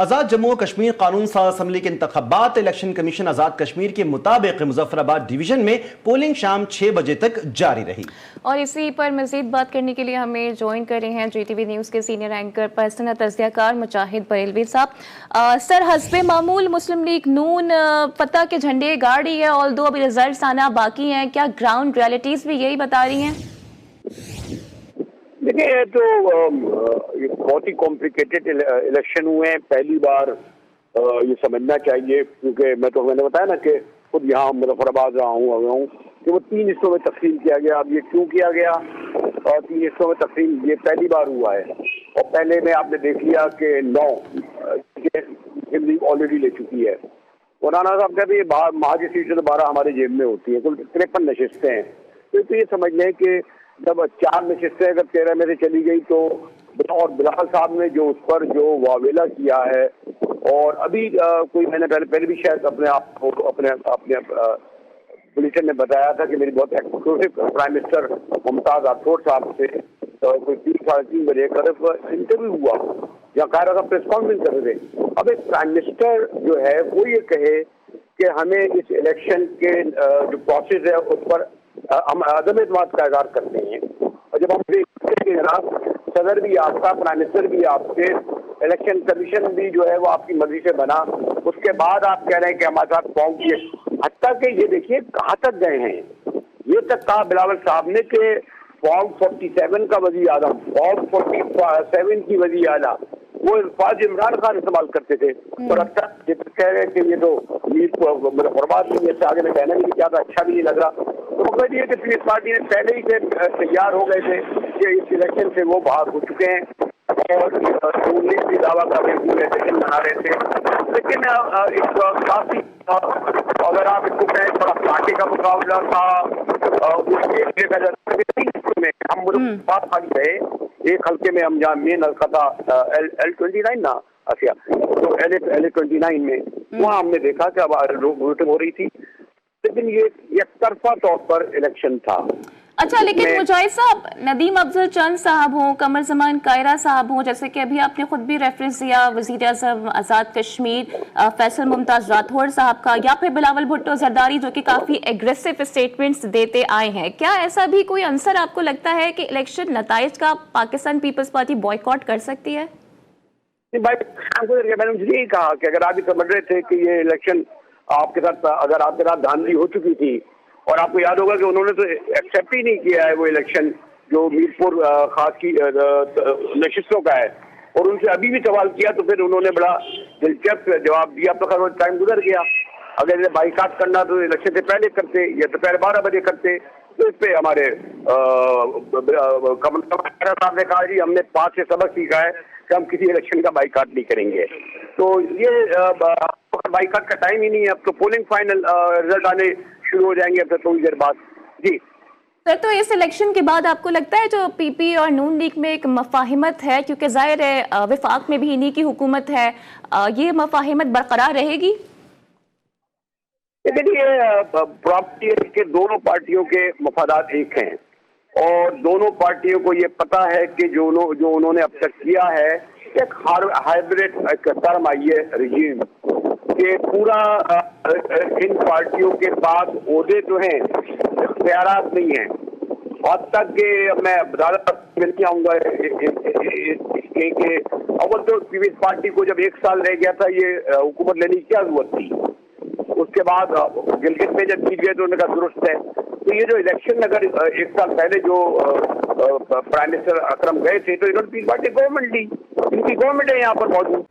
آزاد جموں و کشمیر قانون ساز اسمبلی کے انتخابات الیکشن کمیشن آزاد کشمیر کے مطابق مظفر آباد ڈویژن میں پولنگ شام 6 بجے تک جاری رہی۔ اور اسی پر مزید بات کرنے کے لیے ہمیں جوائن کر رہے ہیں جی ٹی وی نیوز کے سینئر اینکر پرسن تجزیہ کار مجاہد بریلوی صاحب۔ سر، حسب معمول مسلم لیگ نون فتح کے جھنڈے گاڑ رہی ہے، آلدو ابھی ریزلٹس آنا باقی ہیں، کیا گراؤنڈ ریالٹیز بھی یہی بتا رہی ہیں؟ دیکھیں، یہ تو بہت ہی کمپلیکیٹڈ الیکشن ہوئے ہیں۔ پہلی بار یہ سمجھنا چاہیے، کیونکہ میں نے بتایا نا کہ خود یہاں مظفر آباد رہا ہوں کہ وہ 3 حصوں میں تقسیم کیا گیا۔ اب یہ کیوں کیا گیا اور 3 حصوں میں تقسیم یہ پہلی بار ہوا ہے، اور پہلے میں آپ نے دیکھ لیا کہ 9 آلریڈی لے چکی ہے۔ مولانا صاحب کہتے ہیں مہا کی سیٹیں تو 12 ہمارے جیب میں ہوتی ہیں، کل 53 نشستیں ہیں۔ تو یہ سمجھ لیں کہ جب 4 نشستیں اگر 13 میں سے چلی گئی تو، اور بلال صاحب نے جو اس پر جو واویلا کیا ہے، اور ابھی کوئی میں نے پہلے بھی شاید اپنے بلیٹن میں بتایا تھا کہ میری بہت ایکسکلوسیو پرائم منسٹر ممتاز راٹھور صاحب سے کوئی 3-3:30 بجے قریب انٹرویو ہوا یا قاہرہ کا پریس کانفرنس کر رہے تھے۔ اب ایک پرائم منسٹر جو ہے وہ یہ کہے کہ ہمیں اس الیکشن کے جو پروسیس ہے اس پر ہم عدم اعتماد کا اظہار کرتے ہیں، اور جب ہم دیکھتے ہیں کہ جناب صدر بھی آپ کا، پرائم منسٹر بھی آپ کے، الیکشن کمیشن بھی جو ہے وہ آپ کی مرضی سے بنا، اس کے بعد آپ کہہ رہے ہیں کہ ہمارے ساتھ فارم کیے، حتیٰ کہ یہ دیکھیے کہاں تک گئے ہیں۔ یہ تک کہا بلاول صاحب نے کہ فارم 47 کا وزیر اعظم، فارم 47 کی وزیر اعلیٰ وہ الفاظ عمران خان استعمال کرتے تھے، اور اچھا کہہ رہے ہیں کہ یہ تو برباد نہیں ہے، آگے میں کہنا نہیں چاہتا، اچھا بھی نہیں لگ رہا۔ تو مطلب یہ کہ پیپلز پارٹی نے پہلے ہی سے تیار ہو گئے تھے کہ اس الیکشن سے وہ باہر ہو چکے ہیں، اور بھی دعویٰ کر رہے تھے، جشن منا رہے تھے۔ لیکن کافی اگر آپ اس کو کہیں تھوڑا پارٹی کا مقابلہ تھا، ہم بات خالی رہے ایک حلقے میں، ہم جہاں مین حلقہ تھا L29 نا آسیا، تو L29 میں وہاں ہم نے دیکھا کہ اب ووٹنگ ہو رہی تھی، لیکن یہ ایک طرفہ طور پر الیکشن تھا۔ اچھا، لیکن مجاہد صاحب، ندیم افضل چند صاحب ہوں، قمر زمان قاہرہ صاحب ہوں، جیسے کہ ابھی آپ نے خود بھی ریفرنس دیا وزیر اعظم آزاد کشمیر فیصل ممتاز راٹھور صاحب کا، یا پھر بلاول بھٹو زرداری جو کہ کافی ایگریسو اسٹیٹمنٹس دیتے آئے ہیں، کیا ایسا بھی کوئی عنصر آپ کو لگتا ہے کہ الیکشن نتائج کا پاکستان پیپلز پارٹی بوائیکاٹ کر سکتی ہے؟ میں نے یہی کہا کہ اگر آپ یہ سمجھ رہے تھے کہ یہ الیکشن آپ کے ساتھ، اگر آپ کے ساتھ دھاندلی ہو چکی تھی، اور آپ کو یاد ہوگا کہ انہوں نے تو ایکسیپٹ ہی نہیں کیا ہے وہ الیکشن جو میرپور خاص کی نشستوں کا ہے، اور ان سے ابھی بھی سوال کیا تو پھر انہوں نے بڑا دلچسپ جواب دیا۔ اب تو خیر ٹائم گزر گیا، اگر یہ بائیکاٹ کرنا تو الیکشن سے پہلے کرتے یا دوپہر 12 بجے کرتے، تو اس پہ ہمارے قمر صاحب نے کہا جی ہم نے 5 سے سبق سیکھا ہے کہ ہم کسی الیکشن کا بائیکاٹ نہیں کریں گے۔ تو یہ بائیکاٹ کا ٹائم ہی نہیں ہے، اب تو پولنگ فائنل رزلٹ آنے شروع ہو جائیں گے پھر تھوڑی دیر بعد۔ جی سر، تو اس الیکشن کے بعد آپ کو لگتا ہے جو پی پی اور نون لیگ میں ایک مفاہمت ہے، کیونکہ ظاہر ہے وفاق میں بھی انہی کی حکومت ہے، یہ مفاہمت برقرار رہے گی؟ دیکھیے، پراپرٹی ہے کہ دونوں پارٹیوں کے مفادات ایک ہیں، اور دونوں پارٹیوں کو یہ پتا ہے کہ جو انہوں نے اب تک کیا ہے ایک ہائبرڈ ٹرم آئی ہے رجیم، کہ پورا ان پارٹیوں کے پاس عہدے جو ہیں اختیارات نہیں ہیں، حد تک کہ میں زیادہ مل کے آؤں گا کہ اول تو پیپلز پارٹی کو جب 1 سال رہ گیا تھا یہ حکومت لینے کی کیا ضرورت تھی، اس کے بعد گلگت میں جب جیت گئے تو انہوں نے کہا درست ہے۔ تو یہ جو الیکشن اگر 1 سال پہلے جو پرائم منسٹر اکرم گئے تھے تو انہوں نے پیپلز پارٹی گورنمنٹ لی، ان کی گورنمنٹ ہے یہاں پر موجود۔